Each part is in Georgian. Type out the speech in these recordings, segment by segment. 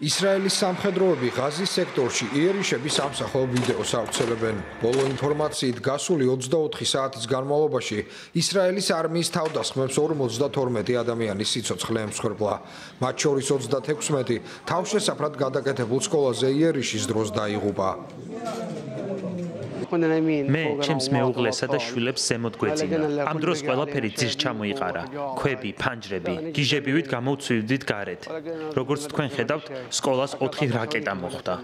ისრაელის სამხედროები ღაზის სექტორში იერიშების ამსახველ ვიდეოს ავრცელებენ. ბოლო ინფორმაციით გასული 24 საათის განმავლობაში ისრაელის არმიის თავდასხმებს 52 ადამიანის სიცოცხლე ემსხვერპლა. მათ შორის 36 თავშესაფრად გადაკეთებულ სკოლაზე იერიშის დროს დაიღუპა. მე ჩემს მეუღლესა და შვილებს ზემოთ გვეძინა. ამ დროს ყველაფერი ძირს ჩამოიყარა. ქვები, ფანჯრები, გიჟებივით გამოვცვივდით გარეთ. როგორც თქვენ ხედავთ, სკოლას 4 რაკეტა მოხვდა.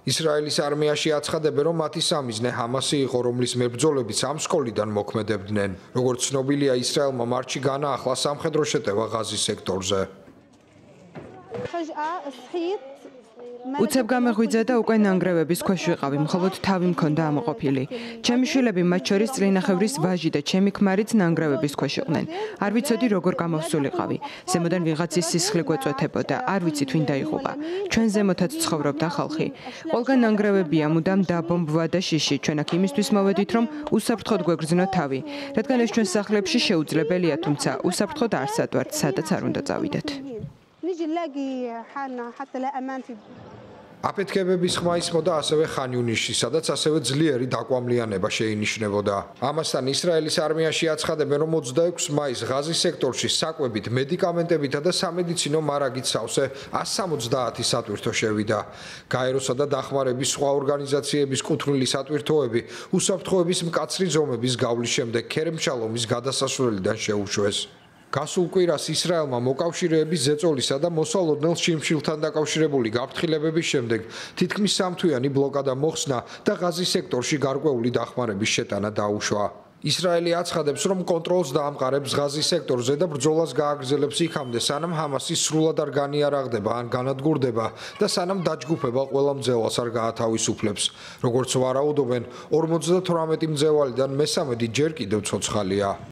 ისრაელის არმიაში აცხადებენ, რომ მათი სამიზნე ჰამასი იყო, რომლის მებრძოლებიც ამ სკოლიდან მოქმედებდნენ. როგორც ცნობილია, ისრაელმა მარტში განაახლა სამხედრო შეტევა ღაზის სექტორზე. უცებ გამეღვიძა და უკვე ნანგრევების ქვეშ ვიყავი, მხოლოდ თავი მქონდა ამოყოფილი. ჩემი შვილები, მათ შორის წლინახევრის ვაჟი და ჩემი ქმარიც ნანგრევების ქვეშ იყვნენ. არ ვიცოდი როგორ გამოვსულიყავი. ზემოდან ვიღაცის სისხლი გვეწვეთებოდა, არ ვიცით ვინ დაიღუპა. ჩვენ ზემოთაც ცხოვრობდა ხალხი. ყველგან ნანგრევებია, მუდამ დაბომბვა და შიში. ჩვენ აქ იმისთვის მოვედით, რომ უსაფრთხოდ გვეგრძნო თავი. რადგან ეს ჩვენ სახლებში შეუძლებელია, თუმცა უსაფრთხოდ არსად ვართ, სადაც არ უნდა წავიდეთ. აფეთქებების ხმა ისმოდა ასევე ხან-იუნისში, სადაც ასევე ძლიერი დაკვამლიანება შეინიშნებოდა. ამასთან ისრაელის არმიაში აცხადებენ, რომ 26 მაისს ღაზის სექტორში საკვებით, მედიკამენტებითა და სამედიცინო მარაგით სავსე 170 სატვირთო შევიდა. გაეროსა და დახმარების სხვა ორგანიზაციების კუთვნილი სატვირთოები უსაფრთხოების მკაცრი ზომების გავლის შემდეგ ქერემ-შალომის გადასასვლელიდან შეუშვეს. გასულ კვირას ისრაელმა მოკავშირეების ზეწოლისა და მოსალოდნელ შიმშილთან დაკავშირებული გაფრთხილებების შემდეგ თითქმის 3 თვიანი ბლოკადა მოხსნა და ღაზის სექტორში გარკვეული დახმარების შეტანა დაუშვა. ისრაელი აცხადებს, რომ კონტროლს დაამყარებს ღაზის სექტორზე და ბრძოლას გააგრძელებს იქამდე, სანამ ჰამასი სრულად არ განიარაღდება ან განადგურდება და სანამ დაჯგუფება ყველა მძევალს არ გაათავისუფლებს. როგორც ვარაუდობენ, 58 მძევალიდან 13 ჯერ კიდევ ცოცხალია.